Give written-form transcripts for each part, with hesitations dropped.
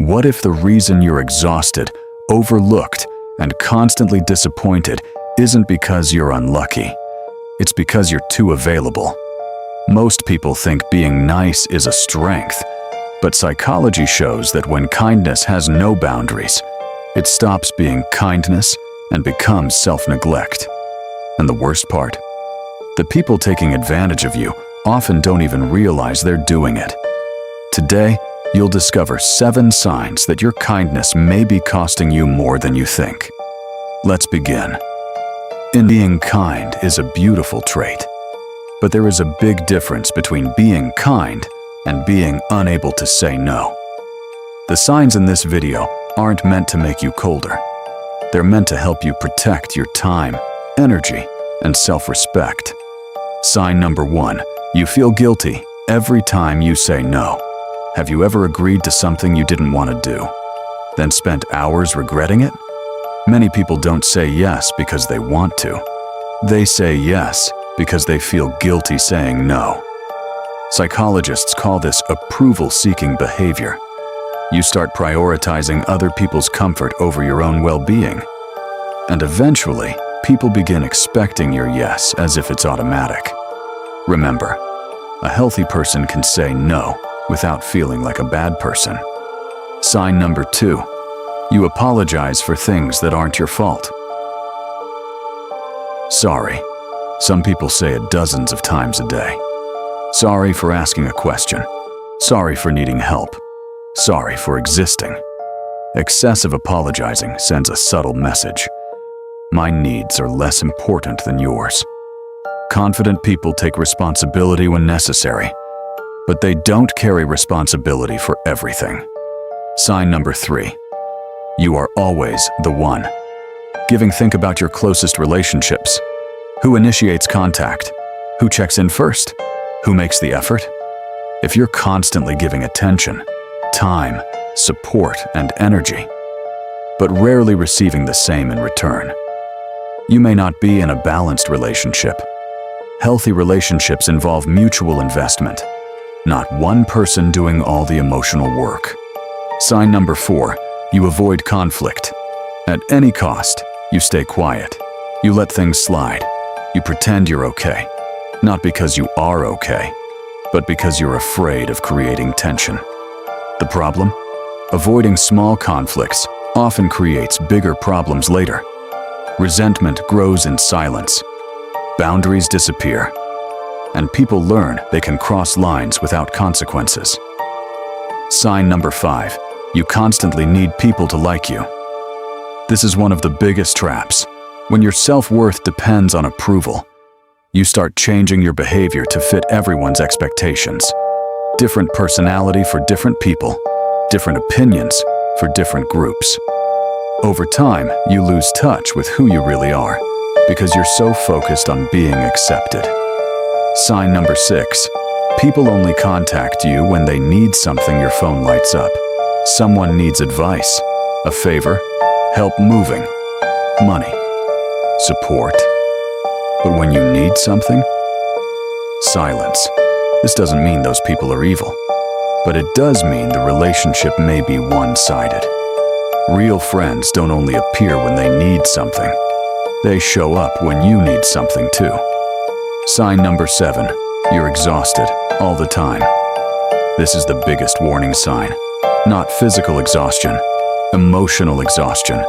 What if the reason you're exhausted, overlooked, and constantly disappointed isn't because you're unlucky? It's because you're too available. Most people think being nice is a strength, but psychology shows that when kindness has no boundaries, it stops being kindness and becomes self-neglect. And the worst part? The people taking advantage of you often don't even realize they're doing it. Today, you'll discover 7 signs that your kindness may be costing you more than you think. Let's begin. Being kind is a beautiful trait, but there is a big difference between being kind and being unable to say no. The signs in this video aren't meant to make you colder. They're meant to help you protect your time, energy, and self-respect. Sign number 1, you feel guilty every time you say no. Have you ever agreed to something you didn't want to do, then spent hours regretting it? Many people don't say yes because they want to. They say yes because they feel guilty saying no. Psychologists call this approval-seeking behavior. You start prioritizing other people's comfort over your own well-being. And eventually, people begin expecting your yes as if it's automatic. Remember, a healthy person can say no without feeling like a bad person. Sign number 2, you apologize for things that aren't your fault. Sorry. Some people say it dozens of times a day. Sorry for asking a question. Sorry for needing help. Sorry for existing. Excessive apologizing sends a subtle message. My needs are less important than yours. Confident people take responsibility when necessary, but they don't carry responsibility for everything. Sign number 3. You are always the one. Think about your closest relationships. Who initiates contact? Who checks in first? Who makes the effort? If you're constantly giving attention, time, support, and energy, but rarely receiving the same in return, you may not be in a balanced relationship. Healthy relationships involve mutual investment, not one person doing all the emotional work. Sign number 4, you avoid conflict. At any cost, you stay quiet. You let things slide. You pretend you're okay. Not because you are okay, but because you're afraid of creating tension. The problem? Avoiding small conflicts often creates bigger problems later. Resentment grows in silence. Boundaries disappear. And people learn they can cross lines without consequences. Sign number 5. You constantly need people to like you. This is one of the biggest traps. When your self-worth depends on approval, you start changing your behavior to fit everyone's expectations. Different personality for different people, different opinions for different groups. Over time, you lose touch with who you really are because you're so focused on being accepted. Sign number 6. People only contact you when they need something. Your phone lights up. Someone needs advice, a favor, help moving, money, support. But when you need something, silence. This doesn't mean those people are evil, but it does mean the relationship may be one-sided. Real friends don't only appear when they need something. They show up when you need something too. Sign number 7. You're exhausted all the time. This is the biggest warning sign. Not physical exhaustion, emotional exhaustion.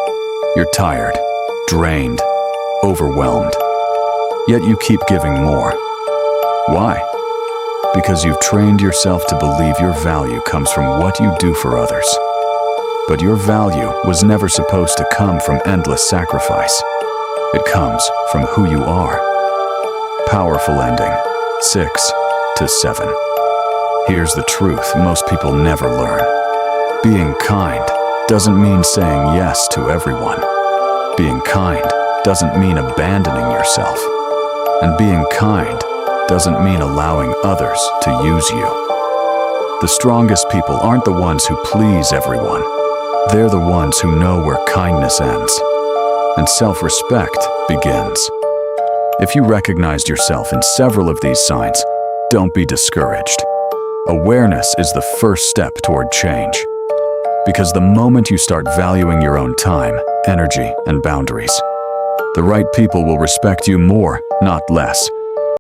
You're tired, drained, overwhelmed. Yet you keep giving more. Why? Because you've trained yourself to believe your value comes from what you do for others. But your value was never supposed to come from endless sacrifice. It comes from who you are. Powerful ending, 6 to 7. Here's the truth most people never learn. Being kind doesn't mean saying yes to everyone. Being kind doesn't mean abandoning yourself. And being kind doesn't mean allowing others to use you. The strongest people aren't the ones who please everyone. They're the ones who know where kindness ends and self-respect begins. If you recognized yourself in several of these signs, don't be discouraged. Awareness is the first step toward change. Because the moment you start valuing your own time, energy, and boundaries, the right people will respect you more, not less.